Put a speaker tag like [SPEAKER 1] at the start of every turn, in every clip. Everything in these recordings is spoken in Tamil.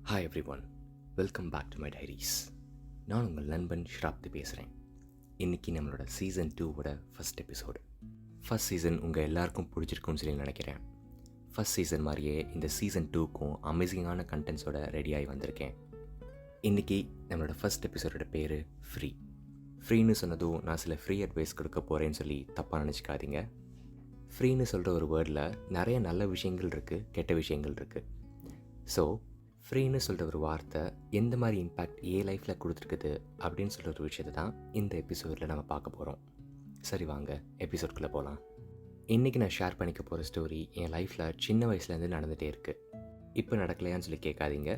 [SPEAKER 1] Hi everyone, welcome back to my diaries. நான் உங்கள் நண்பன் ஷ்ராப்தி பேசுகிறேன். இன்றைக்கி நம்மளோட சீசன் 2வோட ஃபஸ்ட் எபிசோடு. ஃபஸ்ட் சீசன் உங்கள் எல்லாருக்கும் பிடிச்சிருக்குன்னு சொல்லி நினைக்கிறேன். ஃபஸ்ட் சீசன் மாதிரியே இந்த சீசன் 2க்கும் அமேசிங்கான கண்டென்ட்ஸோட ரெடியாகி வந்திருக்கேன். இன்றைக்கி நம்மளோட ஃபஸ்ட் எபிசோடோட பேர் ஃப்ரீ. ஃப்ரீன்னு சொன்னதும் நான் சில ஃப்ரீ அட்வைஸ் கொடுக்க போகிறேன்னு சொல்லி தப்பாக நினச்சிக்காதீங்க. ஃப்ரீன்னு சொல்கிற ஒரு வேர்டில் நிறைய நல்ல விஷயங்கள் இருக்குது, கெட்ட விஷயங்கள் இருக்குது. ஸோ ஃப்ரீன்னு சொல்கிற ஒரு வார்த்தை எந்த மாதிரி இம்பேக்ட் லைஃப்பில் கொடுத்துருக்குது அப்படின்னு சொல்கிற ஒரு விஷயத்தை தான் இந்த எபிசோடில் நம்ம பார்க்க போகிறோம். சரி வாங்க எபிசோட்குள்ளே போகலாம். இன்றைக்கி நான் ஷேர் பண்ணிக்க போகிற ஸ்டோரி என் லைஃப்பில் சின்ன வயசுலேருந்து நடந்துகிட்டே இருக்குது. இப்போ நடக்கலையான்னு சொல்லி கேட்காதீங்க,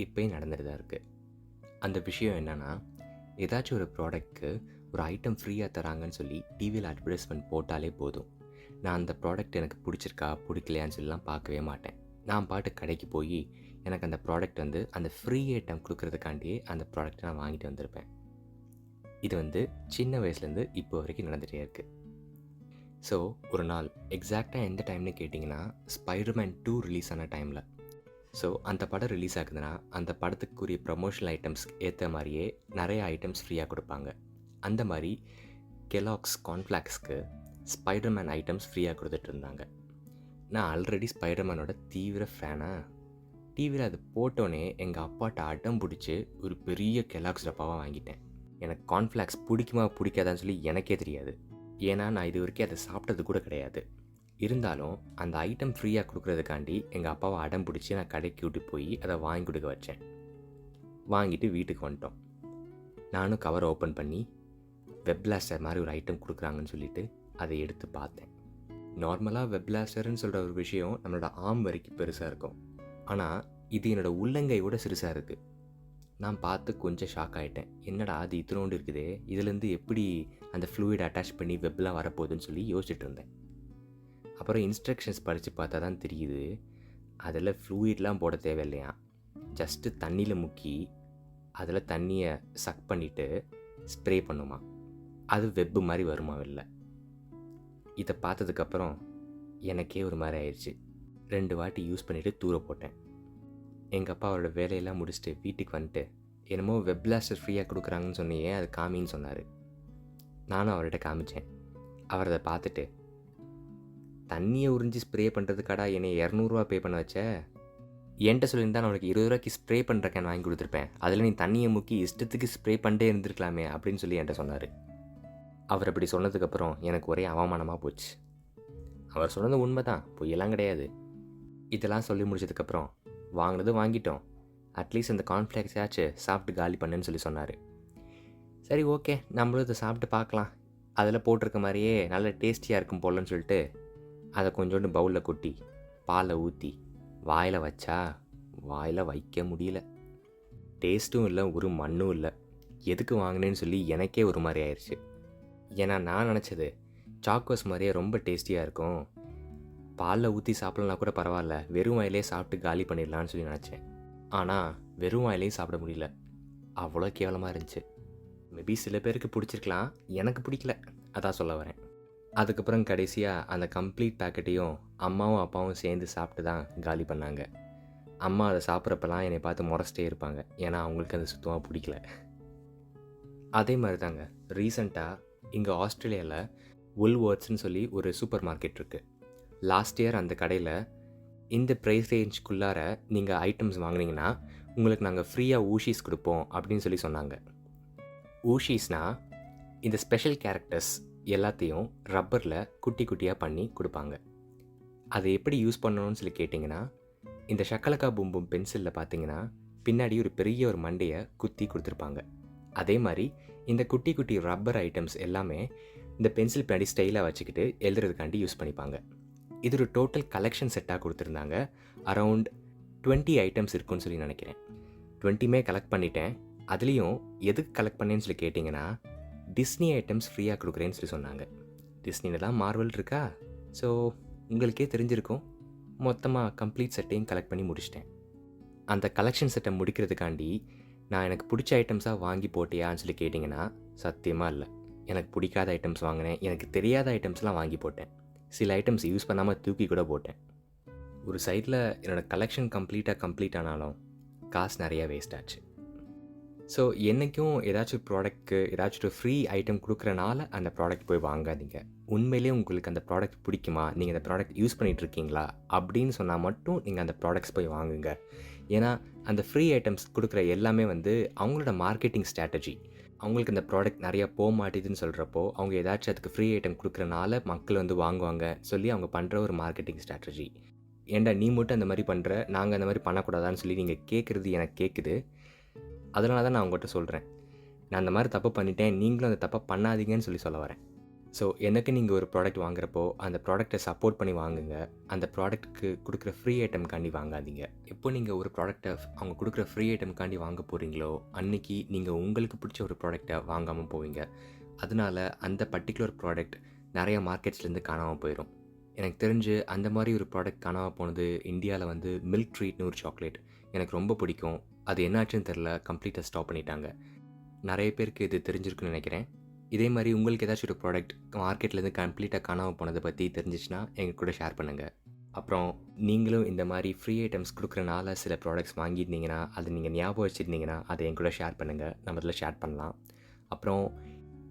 [SPEAKER 1] இப்போயும் நடந்துட்டு தான் இருக்குது. அந்த விஷயம் என்னென்னா, ஏதாச்சும் ஒரு ப்ராடக்ட்க்கு ஒரு ஐட்டம் ஃப்ரீயாக தராங்கன்னு சொல்லி டிவியில் அட்வர்டைஸ்மெண்ட் போட்டாலே போதும், நான் அந்த ப்ராடக்ட் எனக்கு பிடிச்சிருக்கா பிடிக்கலையான்னு சொல்லலாம் பார்க்கவே மாட்டேன். நான் பாட்டு கடைக்கு போய் எனக்கு அந்த ப்ராடக்ட் அந்த ஃப்ரீ ஐட்டம் கொடுக்கறதுக்காண்டியே அந்த ப்ராடக்ட்டை நான் வாங்கிட்டு வந்திருப்பேன். இது சின்ன வயசுலேருந்து இப்போ வரைக்கும் நடந்துகிட்டே இருக்குது. ஸோ ஒரு நாள் எக்ஸாக்டாக எந்த டைம்னு கேட்டிங்கன்னா, ஸ்பைடர்மேன் 2 ரிலீஸ் ஆன டைமில். ஸோ அந்த படம் ரிலீஸ் ஆகுதுன்னா அந்த படத்துக்குரிய ப்ரமோஷனல் ஐட்டம்ஸ் ஏற்ற மாதிரியே நிறைய ஐட்டம்ஸ் ஃப்ரீயாக கொடுப்பாங்க. அந்த மாதிரி கெலாக்ஸ் கார்ன்ஃப்ளாக்ஸ்க்கு ஸ்பைடர்மேன் ஐட்டம்ஸ் ஃப்ரீயாக கொடுத்துட்டு இருந்தாங்க. நான் ஆல்ரெடி ஸ்பைடர்மேனோட தீவிர ஃபேனாக டிவியில் அது போட்டோன்னே எங்கள் அப்பாட்ட அடம் பிடிச்சி ஒரு பெரிய கெலாக்ஸ் டப்பாவாக வாங்கிட்டேன். எனக்கு கார்ன்ஃப்ளாக்ஸ் பிடிக்குமா பிடிக்காதான்னு சொல்லி எனக்கே தெரியாது, ஏன்னா நான் இது வரைக்கும் அதை சாப்பிட்டது கூட கிடையாது. இருந்தாலும் அந்த ஐட்டம் ஃப்ரீயாக கொடுக்குறதுக்காண்டி எங்கள் அப்பாவை அடம் பிடிச்சி நான் கடைக்கு விட்டு போய் அதை வாங்கி கொடுக்க வச்சேன். வாங்கிட்டு வீட்டுக்கு வந்துட்டோம். நானும் கவரை ஓப்பன் பண்ணி வெப் பிளாஸ்டர் மாதிரி ஒரு ஐட்டம் கொடுக்குறாங்கன்னு சொல்லிட்டு அதை எடுத்து பார்த்தேன். நார்மலாக வெப் பிளாஸ்டர்னு சொல்கிற ஒரு விஷயம் நம்மளோட ஆர்ம் வரைக்கும் பெருசாக இருக்கும். ஆனால் இது என்னோடய உள்ளங்கையோட சிறுசாக இருக்குது. நான் பார்த்து கொஞ்சம் ஷாக் ஆகிட்டேன். என்னடா அது இத்தனோண்டு இருக்குதே, இதுலேருந்து எப்படி அந்த ஃப்ளூயிட் அட்டாச் பண்ணி வெப்லாம் வரப்போகுதுன்னு சொல்லி யோசிச்சுட்டு இருந்தேன். அப்புறம் இன்ஸ்ட்ரக்ஷன்ஸ் படித்து பார்த்தா தான் தெரியுது, அதில் ஃப்ளூயிட்லாம் போட தேவையில்லையா, ஜஸ்ட்டு தண்ணியில் முக்கி அதில் தண்ணியை சக் பண்ணிவிட்டு ஸ்ப்ரே பண்ணுமா, அது வெப்பு மாதிரி வருமா வெளில. இதை பார்த்ததுக்கப்புறம் எனக்கே ஒரு மாதிரி ஆயிடுச்சு. 2 வாட்டி யூஸ் பண்ணிவிட்டு தூர போட்டேன். எங்கள் அப்பா அவரோட வேலையெல்லாம் முடிச்சுட்டு வீட்டுக்கு வந்துட்டு, என்னமோ வெப் பிளாஸ்டர் ஃப்ரீயாக கொடுக்குறாங்கன்னு சொன்னியே, அது காமின்னு சொன்னார். நானும் அவர்கிட்ட காமிச்சேன். அவர் அதை பார்த்துட்டு, தண்ணியை உறிஞ்சி ஸ்ப்ரே பண்ணுறதுக்காடா என்னை 200 பே பண்ண வச்ச, என்கிட்ட சொல்லியிருந்தா நான் உனக்கு 20 ரூபாய்க்கு ஸ்ப்ரே பண்ணுற கேன் வாங்கி கொடுத்துருப்பேன், அதில் நீ தண்ணியை முக்கி இஷ்டத்துக்கு ஸ்ப்ரே பண்ணிட்டே இருந்திருக்கலாமே அப்படின்னு சொல்லி என்கிட்ட சொன்னார். அவர் அப்படி சொன்னதுக்கப்புறம் எனக்கு ஒரே அவமானமாக போச்சு. அவர் சொன்னது உண்மை தான், பொய்யெல்லாம் கிடையாது. இதெல்லாம் சொல்லி முடிச்சதுக்கப்புறம், வாங்கினது வாங்கிட்டோம், அட்லீஸ்ட் இந்த கார்ன்ஃப்ளேக்ஸ் ஆச்சு சாப்பிட்டு காலி பண்ணுன்னு சொல்லி சொன்னார். சரி ஓகே, நம்மளும் இதை சாப்பிட்டு பார்க்கலாம், அதில் போட்டிருக்க மாதிரியே நல்ல டேஸ்டியாக இருக்கும் போலன்னு சொல்லிட்டு அதை கொஞ்சோண்டு பவுலில் கொட்டி பாலை ஊற்றி வாயில் வச்சா வாயில் வைக்க முடியல. டேஸ்ட்டும் இல்லை, ஒரு மண்ணும் இல்லை. எதுக்கு வாங்கினேன்னு சொல்லி எனக்கே ஒரு மாதிரி ஆயிடுச்சு. ஏன்னா நான் நினச்சது சாக்கோஸ் மாதிரியே ரொம்ப டேஸ்டியாக இருக்கும், பாலில் ஊற்றி சாப்பிட்லனா கூட பரவாயில்ல, வெறும் வாயிலே சாப்பிட்டு காலி பண்ணிடலான்னு சொல்லி நினச்சேன். ஆனால் வெறும் வாயிலையும் சாப்பிட முடியல, அவ்வளோ கேவலமாக இருந்துச்சு. மேபி சில பேருக்கு பிடிச்சிருக்கலாம், எனக்கு பிடிக்கல, அதான் சொல்ல வரேன். அதுக்கப்புறம் கடைசியாக அந்த கம்ப்ளீட் பேக்கெட்டையும் அம்மாவும் அப்பாவும் சேர்ந்து சாப்பிட்டு தான் காலி பண்ணாங்க. அம்மா அதை சாப்பிட்றப்பெல்லாம் என்னை பார்த்து முறைச்சிட்டே இருப்பாங்க, ஏன்னா அவங்களுக்கு அது சுத்தமாக பிடிக்கல. அதே மாதிரி தாங்க ரீசெண்டாக இங்கே ஆஸ்திரேலியாவில் வுல்வர்ட்ஸ்னு சொல்லி ஒரு சூப்பர் மார்க்கெட் இருக்குது. லாஸ்ட் இயர் அந்த கடையில் இந்த ப்ரைஸ் ரேஞ்சுக்குள்ளார நீங்கள் ஐட்டம்ஸ் வாங்கினீங்கன்னா உங்களுக்கு நாங்கள் ஃப்ரீயாக ஊஷீஸ் கொடுப்போம் அப்படின்னு சொல்லி சொன்னாங்க. ஊஷீஸ்னால் இந்த ஸ்பெஷல் கேரக்டர்ஸ் எல்லாத்தையும் ரப்பரில் குட்டி குட்டியாக பண்ணி கொடுப்பாங்க. அதை எப்படி யூஸ் பண்ணணும்னு சொல்லி கேட்டிங்கன்னா, இந்த ஷக்கலக்கா பூம்பும் பென்சிலில் பார்த்தீங்கன்னா பின்னாடி ஒரு பெரிய ஒரு மண்டையை குத்தி கொடுத்துருப்பாங்க. அதே மாதிரி இந்த குட்டி குட்டி ரப்பர் ஐட்டம்ஸ் எல்லாமே இந்த பென்சில் பின்னாடி ஸ்டைலாக வச்சுக்கிட்டு எழுதுறதுக்காண்டி யூஸ் பண்ணிப்பாங்க. இது ஒரு டோட்டல் கலெக்ஷன் செட்டாக கொடுத்துருந்தாங்க. அரவுண்ட் 20 ஐட்டம்ஸ் இருக்குன்னு சொல்லி நினைக்கிறேன். 20மே கலெக்ட் பண்ணிட்டேன். அதுலேயும் எதுக்கு கலெக்ட் பண்ணேன்னு சொல்லி கேட்டிங்கன்னா, டிஸ்னி ஐட்டம்ஸ் ஃப்ரீயாக கொடுக்குறேன்னு சொல்லி சொன்னாங்க. டிஸ்னியில் தான் மார்வல் இருக்கா, ஸோ உங்களுக்கே தெரிஞ்சிருக்கும். மொத்தமாக கம்ப்ளீட் செட்டையும் கலெக்ட் பண்ணி முடிச்சிட்டேன். அந்த கலெக்ஷன் செட்டை முடிக்கிறதுக்காண்டி நான் எனக்கு பிடிச்ச ஐட்டம்ஸாக வாங்கி போட்டியான்னு சொல்லி கேட்டிங்கன்னா சத்தியமாக இல்லை. எனக்கு பிடிக்காத ஐட்டம்ஸ் வாங்கினேன், எனக்கு தெரியாத ஐட்டம்ஸ்லாம் வாங்கி போட்டேன். சில ஐட்டம்ஸ் யூஸ் பண்ணாமல் தூக்கி கூட போட்டேன். ஒரு சைடில் என்னோடய கலெக்ஷன் கம்ப்ளீட் ஆனாலும் காசு நிறையா வேஸ்ட் ஆச்சு. ஸோ என்றைக்கும் ஏதாச்சும் ப்ராடக்ட்க்கு ஏதாச்சும் ஒரு ஃப்ரீ ஐட்டம் கொடுக்குறனால அந்த ப்ராடக்ட் போய் வாங்காதீங்க. உண்மையிலேயே உங்களுக்கு அந்த ப்ராடக்ட் பிடிக்குமா, நீங்கள் அந்த ப்ராடக்ட் யூஸ் பண்ணிகிட்ருக்கீங்களா அப்படின்னு சொன்னால் மட்டும் நீங்கள் அந்த ப்ராடக்ட்ஸ் போய் வாங்குங்க. ஏன்னா அந்த ஃப்ரீ ஐட்டம்ஸ் கொடுக்குற எல்லாமே வந்து அவங்களோட மார்க்கெட்டிங் ஸ்ட்ராட்டஜி. அவங்களுக்கு அந்த ப்ராடக்ட் நிறையா போக மாட்டேதுன்னு சொல்கிறப்போ அவங்க ஏதாச்சும் அதுக்கு ஃப்ரீ ஐட்டம் கொடுக்குறனால மக்கள் வந்து வாங்குவாங்க சொல்லி அவங்க பண்ணுற ஒரு மார்க்கெட்டிங் ஸ்ட்ராட்டஜி. ஏன்டா நீ மட்டும் அந்த மாதிரி பண்ணுற, நாங்கள் அந்த மாதிரி பண்ணக்கூடாதான்னு சொல்லி நீங்கள் கேட்குறது எனக்கு கேட்குது. அதனால தான் நான் உங்கள்கிட்ட சொல்கிறேன், நான் அந்த மாதிரி தப்பு பண்ணிட்டேன், நீங்களும் அந்த தப்பை பண்ணாதீங்கன்னு சொல்ல வரேன். ஸோ எனக்கு நீங்கள் ஒரு ப்ராடக்ட் வாங்குறப்போ அந்த ப்ராடக்ட்டை சப்போர்ட் பண்ணி வாங்குங்க. அந்த ப்ராடக்ட்டுக்கு கொடுக்குற ஃப்ரீ ஐட்டம்காண்டி வாங்காதீங்க. எப்போ நீங்கள் ஒரு ப்ராடக்ட்டை அவங்க கொடுக்குற ஃப்ரீ ஐட்டம்காண்டி வாங்க போகிறீங்களோ அன்றைக்கி நீங்கள் உங்களுக்கு பிடிச்ச ஒரு ப்ராடக்ட்டை வாங்காமல் போவீங்க. அதனால அந்த பர்டிகுலர் ப்ராடக்ட் நிறையா மார்க்கெட்ஸ்லேருந்து காணாமல் போயிடும். எனக்கு தெரிஞ்சு அந்த மாதிரி ஒரு ப்ராடக்ட் காணாமல் போனது இந்தியாவில் வந்து மில்க் ட்ரீட்னு ஒரு சாக்லேட். எனக்கு ரொம்ப பிடிக்கும். அது என்னாச்சுன்னு தெரில, கம்ப்ளீட்டாக ஸ்டாப் பண்ணிட்டாங்க. நிறைய பேருக்கு இது தெரிஞ்சிருக்குன்னு நினைக்கிறேன். இதே மாதிரி உங்களுக்கு ஏதாச்சும் ஒரு ப்ராடக்ட் மார்க்கெட்லேருந்து கம்ப்ளீட்டாக காணாமல் போனதை பற்றி தெரிஞ்சிச்சுன்னா எங்கள் கூட ஷேர் பண்ணுங்கள். அப்புறம் நீங்களும் இந்த மாதிரி ஃப்ரீ ஐட்டம்ஸ் கொடுக்குறனால சில ப்ராடக்ட்ஸ் வாங்கியிருந்தீங்கன்னா அது நீங்கள் ஞாபகம் வச்சுருந்தீங்கன்னா அதை என் கூட ஷேர் பண்ணுங்கள். நம்ம அதில் ஷேர் பண்ணலாம். அப்புறம்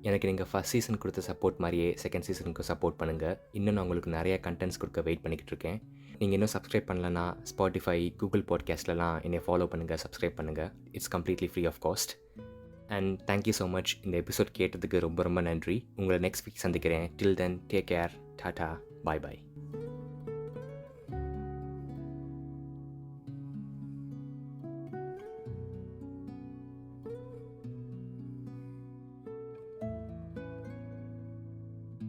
[SPEAKER 1] எனக்கு நீங்கள் ஃபஸ்ட் சீசன் கொடுத்த சப்போர்ட் மாதிரியே செகண்ட் சீசனுக்கு சப்போர்ட் பண்ணுங்கள். இன்னும் நான் உங்களுக்கு நிறையா கண்டென்ட்ஸ் கொடுக்க வெயிட் பண்ணிக்கிட்டு இருக்கேன். நீங்கள் இன்னும் சப்ஸ்கிரைப் பண்ணலன்னா ஸ்பாட்டிஃபை, கூகுள் பாட்காஸ்ட்லலாம் என்னை ஃபாலோ பண்ணுங்கள், சப்ஸ்கிரைப் பண்ணுங்கள். It's completely free of cost. And thank you so much. இந்த எபிசோட் கேட்டதுக்கு ரொம்ப ரொம்ப நன்றி. உங்களை நெக்ஸ்ட் வீக் சந்திக்கிறேன். Till then take care. Tata, bye பாய்.